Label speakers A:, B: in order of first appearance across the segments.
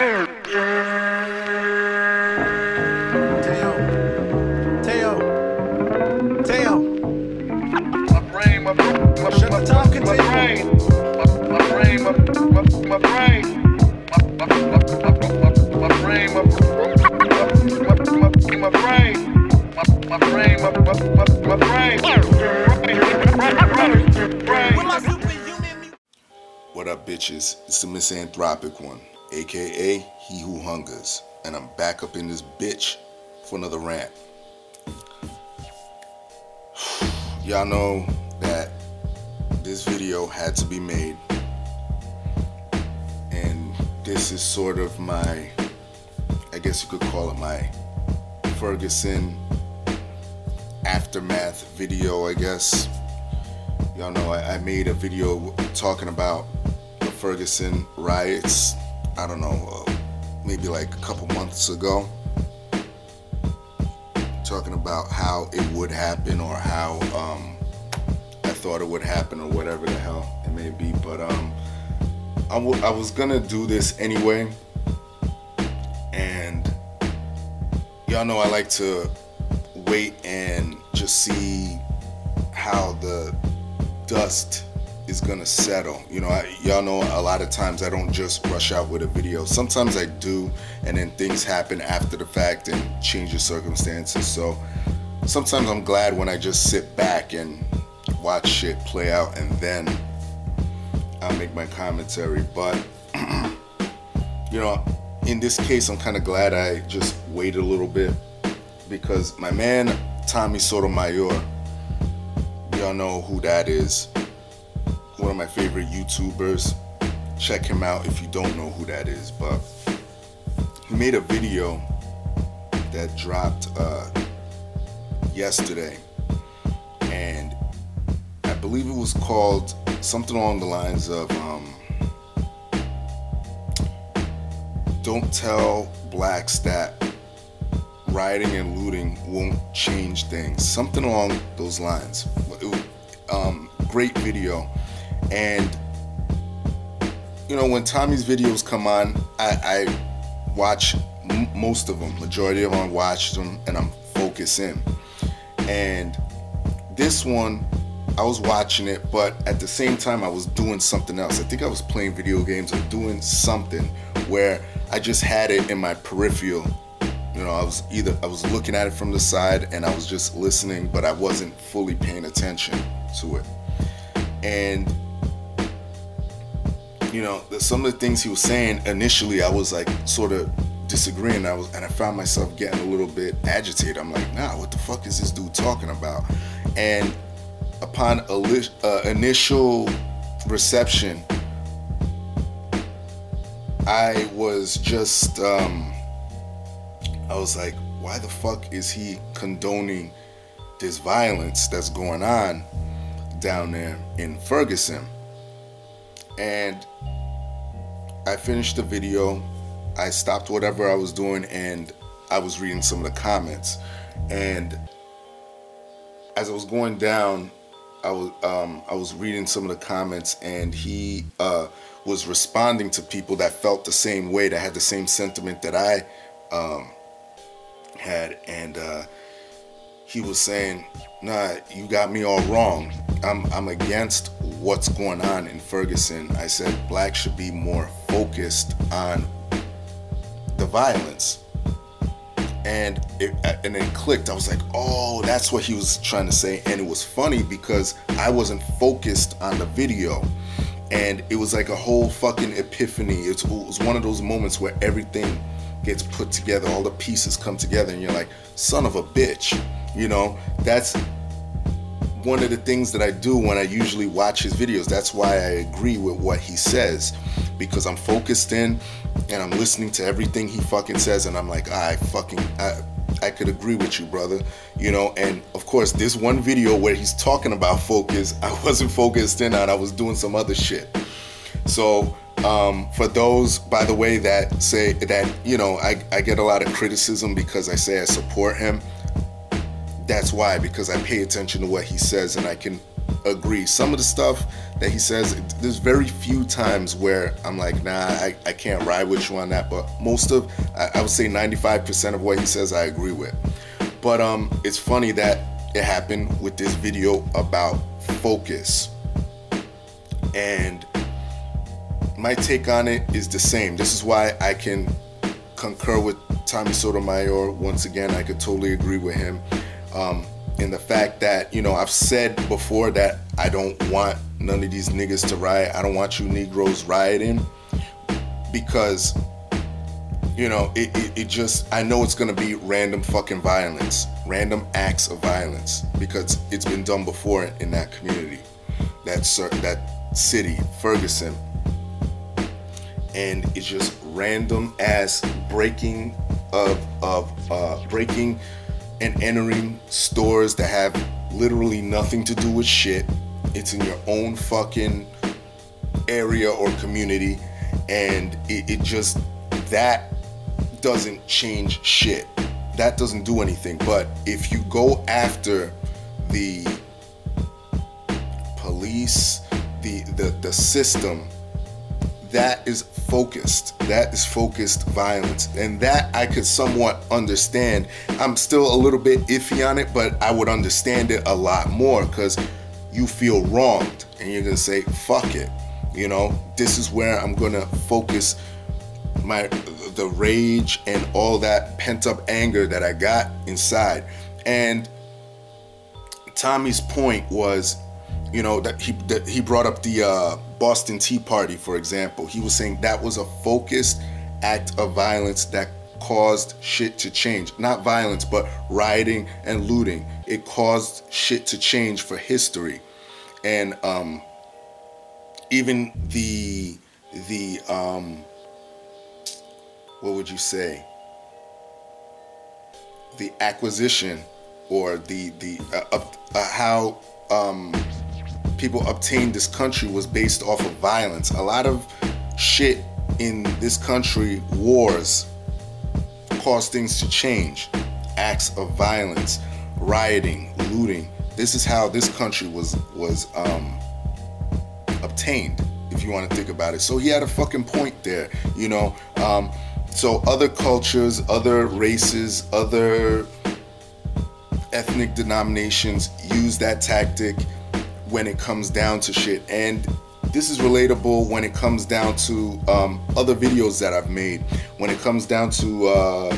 A: What up, bitches? It's the misanthropic one, aka He Who Hungers, and I'm back up in this bitch for another rant. Y'all know that this video had to be made, and this is sort of my, I guess you could call it my Ferguson aftermath video, I guess. Y'all know I made a video talking about the Ferguson riots, I don't know, maybe like a couple months ago, talking about how it would happen or how I thought it would happen or whatever the hell it may be. But I was gonna do this anyway, and y'all know I like to wait and just see how the dust is gonna settle. You know, y'all know a lot of times I don't just rush out with a video. Sometimes I do, and then things happen after the fact and change the circumstances. So sometimes I'm glad when I just sit back and watch shit play out, and then I'll make my commentary. But you know, in this case, I'm kind of glad I just waited a little bit, because my man Tommy Sotomayor, y'all know who that is, one of my favorite YouTubers. Check him out if you don't know who that is. But he made a video that dropped yesterday, and I believe it was called something along the lines of don't tell blacks that rioting and looting won't change things, something along those lines. Great video. And you know, when Tommy's videos come on, I watch most of them, majority of them. I watch them and I'm focused in. And this one, I was watching it, but at the same time I was doing something else. I think I was playing video games or doing something where I just had it in my peripheral. You know, I was looking at it from the side and I was just listening, but I wasn't fully paying attention to it. And you know, some of the things he was saying initially, I was like sort of disagreeing. And I found myself getting a little bit agitated. I'm like, nah, what the fuck is this dude talking about? And upon initial reception, I was just I was like, why the fuck is he condoning this violence that's going on down there in Ferguson? And I finished the video, I stopped whatever I was doing, and I was reading some of the comments. And as I was going down, I was reading some of the comments, and he was responding to people that felt the same way, that had the same sentiment that I had. And he was saying, nah, you got me all wrong. I'm against what's going on in Ferguson. I said blacks should be more focused on the violence. And it clicked. I was like, oh, that's what he was trying to say. And it was funny because I wasn't focused on the video. And it was like a whole fucking epiphany. It was one of those moments where everything gets put together, all the pieces come together, and you're like, son of a bitch. You know, that's one of the things that I do when I usually watch his videos. That's why I agree with what he says, because I'm focused in and I'm listening to everything he fucking says, and I'm like, I could agree with you, brother. You know, and of course, this one video where he's talking about focus, I wasn't focused in on. I was doing some other shit. So for those, by the way, that say that, you know, I get a lot of criticism because I say I support him. That's why, because I pay attention to what he says, and I can agree. Some of the stuff that he says, there's very few times where I'm like, nah, I can't ride with you on that. But most of, I would say 95% of what he says I agree with. But it's funny that it happened with this video about focus. And my take on it is the same. This is why I can concur with Tommy Sotomayor. Once again, I could totally agree with him in the fact that, you know, I've said before that I don't want none of these niggas to riot. I don't want you Negroes rioting, because, you know, it just, I know it's gonna be random fucking violence, random acts of violence, because it's been done before in that community, that city, Ferguson. And it's just random ass breaking breaking and entering stores that have literally nothing to do with shit. It's in your own fucking area or community, and it just, that doesn't change shit. That doesn't do anything. But if you go after the police, the system, that is focused. That is focused violence. And that I could somewhat understand. I'm still a little bit iffy on it, but I would understand it a lot more, because you feel wronged and you're gonna say, fuck it. You know, this is where I'm gonna focus the rage and all that pent up anger that I got inside. And Tommy's point was, you know, that he brought up the Boston Tea Party, for example. He was saying that was a focused act of violence that caused shit to change. Not violence, but rioting and looting. It caused shit to change for history. And even the what would you say? The acquisition, or how people obtained this country was based off of violence. A lot of shit in this country, wars, caused things to change. Acts of violence, rioting, looting. This is how this country was obtained, if you want to think about it. So he had a fucking point there, you know. So other cultures, other races, other ethnic denominations use that tactic when it comes down to shit. And this is relatable when it comes down to other videos that I've made. When it comes down to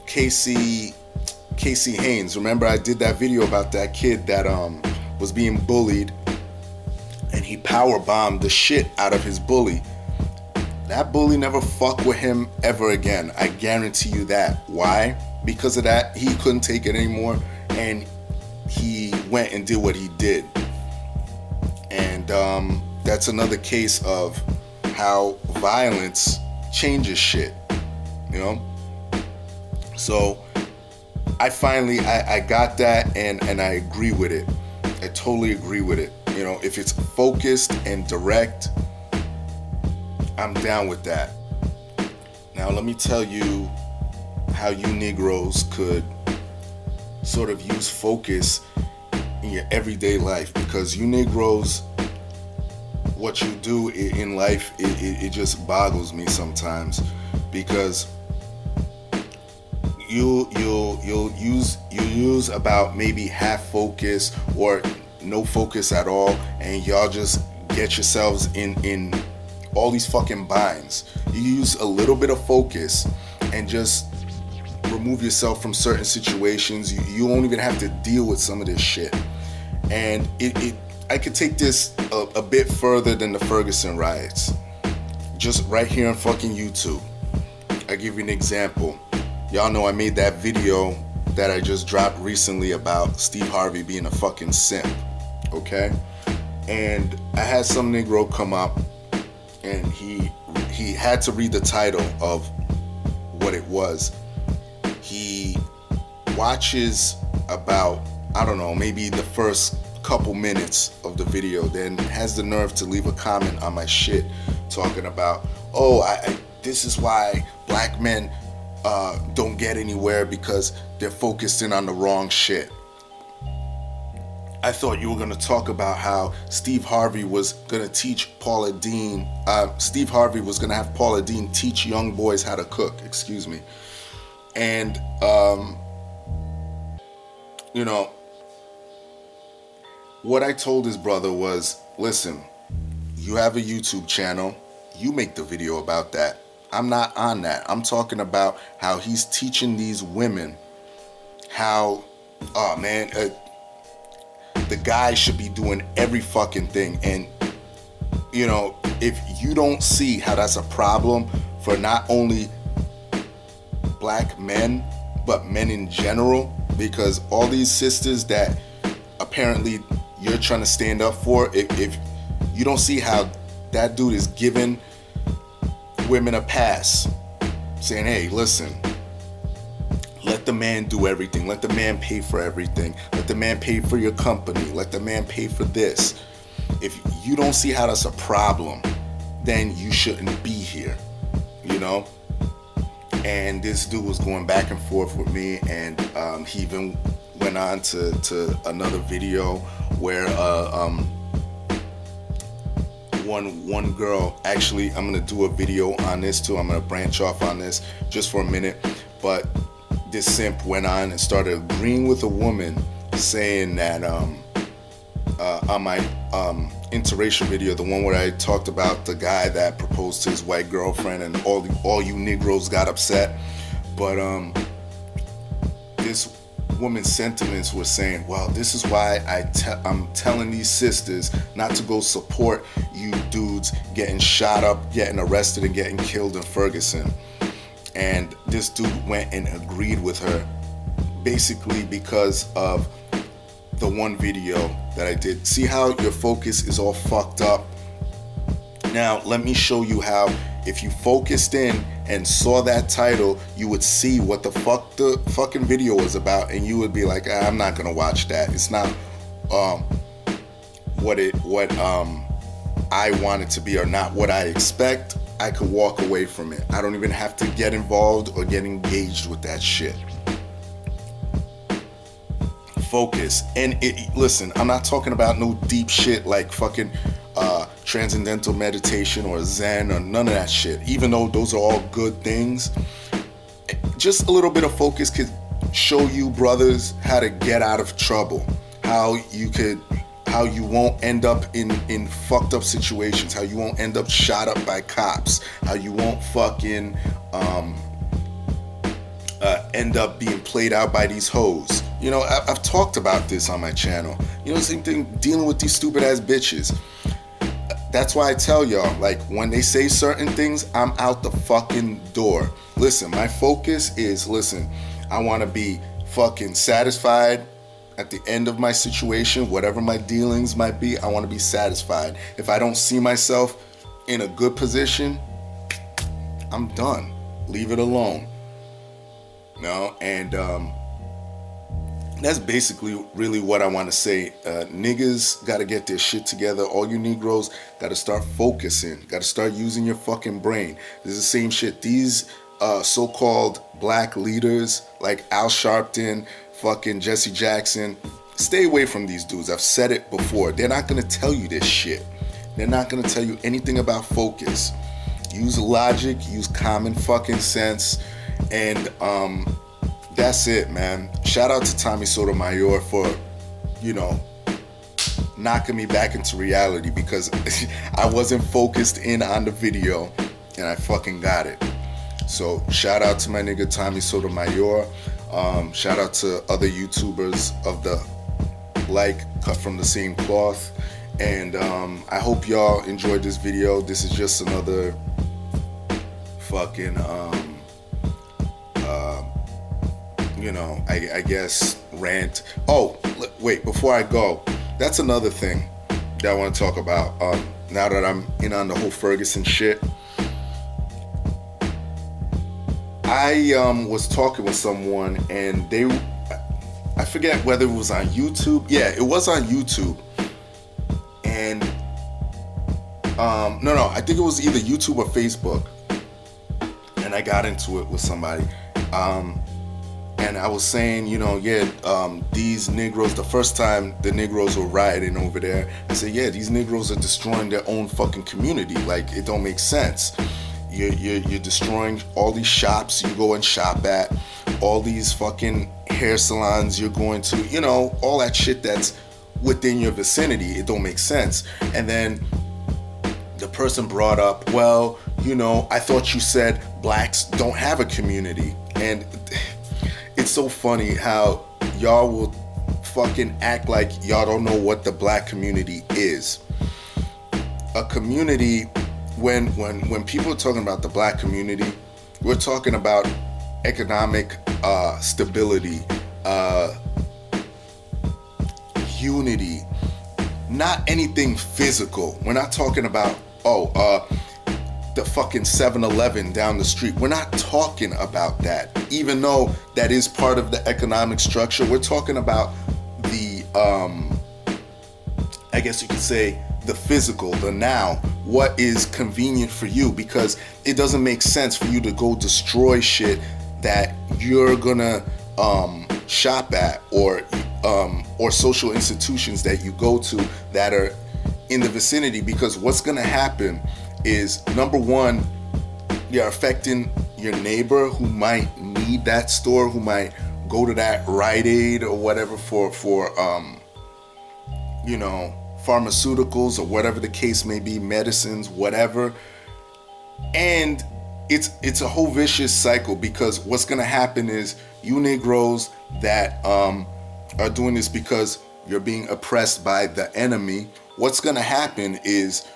A: Casey Haynes. Remember, I did that video about that kid that was being bullied, and he power bombed the shit out of his bully. That bully never fucked with him ever again. I guarantee you that. Why? Because of that, he couldn't take it anymore, and he went and did what he did. And that's another case of how violence changes shit, you know? So I finally, I got that, and I agree with it. I totally agree with it. You know, if it's focused and direct, I'm down with that. Now let me tell you how you Negroes could sort of use focus in your everyday life, because you Negroes, what you do in life, it just boggles me sometimes, because you'll use about maybe half focus or no focus at all, and y'all just get yourselves in all these fucking binds. You use a little bit of focus and just remove yourself from certain situations. You won't even have to deal with some of this shit. And I could take this a bit further than the Ferguson riots. Just right here on fucking YouTube. I'll give you an example. Y'all know I made that video that I just dropped recently about Steve Harvey being a fucking simp, okay? And I had some Negro come up, and he had to read the title of what it was. He watches about, I don't know, maybe the first couple minutes of the video, then has the nerve to leave a comment on my shit talking about, oh, this is why black men don't get anywhere, because they're focused in on the wrong shit. I thought you were going to talk about how Steve Harvey was going to teach Paula Deen. Steve Harvey was going to have Paula Deen teach young boys how to cook. Excuse me. And, you know, what I told his brother was, listen, you have a YouTube channel. You make the video about that. I'm not on that. I'm talking about how he's teaching these women how, oh man, the guy should be doing every fucking thing. And, you know, if you don't see how that's a problem for not only black men, but men in general, because all these sisters that apparently you're trying to stand up for, if you don't see how that dude is giving women a pass, saying, hey, listen, let the man do everything. Let the man pay for everything. Let the man pay for your company. Let the man pay for this. If you don't see how that's a problem, then you shouldn't be here, you know? And this dude was going back and forth with me, and he even went on to another video where one girl, actually, I'm gonna do a video on this too. I'm gonna branch off on this just for a minute, but this simp went on and started agreeing with a woman, saying that on my interracial video, the one where I talked about the guy that proposed to his white girlfriend and all you Negroes got upset, but this woman's sentiments were saying, well, this is why I'm telling these sisters not to go support you dudes getting shot up, getting arrested, and getting killed in Ferguson. And this dude went and agreed with her, basically because of the one video that I did. See how your focus is all fucked up? Now, let me show you how, if you focused in and saw that title, you would see what the fuck the fucking video was about, and you would be like, I'm not gonna watch that. It's not what I want it to be, or not what I expect. I could walk away from it. I don't even have to get involved or get engaged with that shit. Focus. And listen, I'm not talking about no deep shit like fucking transcendental meditation or Zen or none of that shit, even though those are all good things. Just a little bit of focus could show you brothers how to get out of trouble, how you won't end up in fucked up situations, how you won't end up shot up by cops, how you won't fucking end up being played out by these hoes. You know, I've talked about this on my channel. You know, same thing dealing with these stupid ass bitches. That's why I tell y'all, like, when they say certain things, I'm out the fucking door. Listen, my focus is, listen, I want to be fucking satisfied at the end of my situation, whatever my dealings might be. I want to be satisfied. If I don't see myself in a good position, I'm done. Leave it alone. You know, and that's basically really what I want to say. Niggas got to get their shit together. All you Negroes got to start focusing. Got to start using your fucking brain. This is the same shit. These so-called black leaders like Al Sharpton, fucking Jesse Jackson, stay away from these dudes. I've said it before. They're not going to tell you this shit. They're not going to tell you anything about focus. Use logic. Use common fucking sense. And that's it, man. Shout out to Tommy Sotomayor for, you know, knocking me back into reality, because I wasn't focused in on the video and I fucking got it. So shout out to my nigga Tommy Sotomayor. Shout out to other YouTubers of the like, cut from the same cloth. And I hope y'all enjoyed this video. This is just another fucking you know, I guess rant. Oh, wait, before I go, that's another thing that I want to talk about. Now that I'm in on the whole Ferguson shit, I was talking with someone, and I forget whether it was on YouTube. Yeah, it was on YouTube. And no, I think it was either YouTube or Facebook. And I got into it with somebody. and I was saying, you know, yeah, these Negroes, the first time the Negroes were rioting over there, I said, yeah, these Negroes are destroying their own fucking community. Like, it don't make sense. You're destroying all these shops you go and shop at, all these fucking hair salons you're going to, you know, all that shit that's within your vicinity. It don't make sense. And then the person brought up, well, you know, I thought you said blacks don't have a community. And it's so funny how y'all will fucking act like y'all don't know what the black community is. A community, when people are talking about the black community, we're talking about economic stability, unity, not anything physical. We're not talking about, the fucking 7-Eleven down the street. We're not talking about that, even though that is part of the economic structure. We're talking about the, I guess you could say, the physical, the now, what is convenient for you, because it doesn't make sense for you to go destroy shit that you're gonna shop at, or social institutions that you go to that are in the vicinity, because what's gonna happen is, number one, you're affecting your neighbor who might need that store, who might go to that Rite Aid or whatever for you know, pharmaceuticals or whatever the case may be, medicines, whatever. And it's a whole vicious cycle, because what's gonna happen is, you Negroes that are doing this because you're being oppressed by the enemy, what's gonna happen is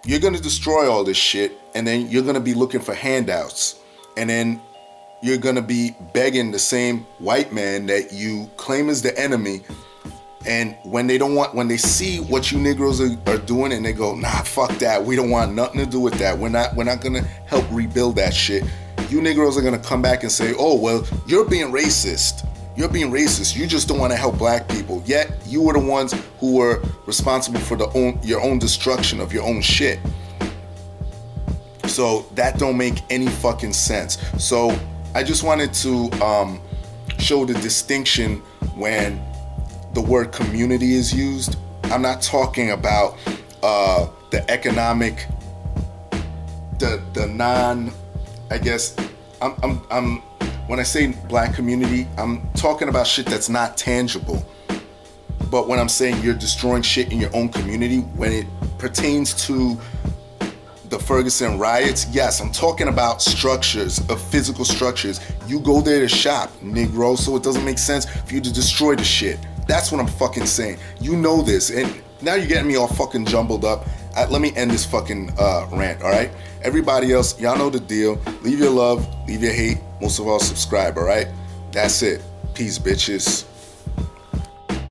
A: you're gonna destroy all this shit, and then you're gonna be looking for handouts, and then you're gonna be begging the same white man that you claim is the enemy. And when they see what you Negroes are doing, and they go, nah, fuck that, we don't want nothing to do with that, we're not gonna help rebuild that shit, you Negroes are gonna come back and say, oh, well, you're being racist. You just don't want to help black people. Yet you were the ones who were responsible for your own destruction of your own shit. So that don't make any fucking sense. So I just wanted to show the distinction when the word community is used. I'm not talking about the economic, the non, I guess, when I say black community, I'm talking about shit that's not tangible. But when I'm saying you're destroying shit in your own community, when it pertains to the Ferguson riots, yes, I'm talking about structures, of physical structures. You go there to shop, Negro, so it doesn't make sense for you to destroy the shit. That's what I'm fucking saying. You know this, and now you're getting me all fucking jumbled up. Let me end this fucking rant, all right? Everybody else, y'all know the deal. Leave your love, leave your hate. Most of all, subscribe, all right? That's it. Peace, bitches.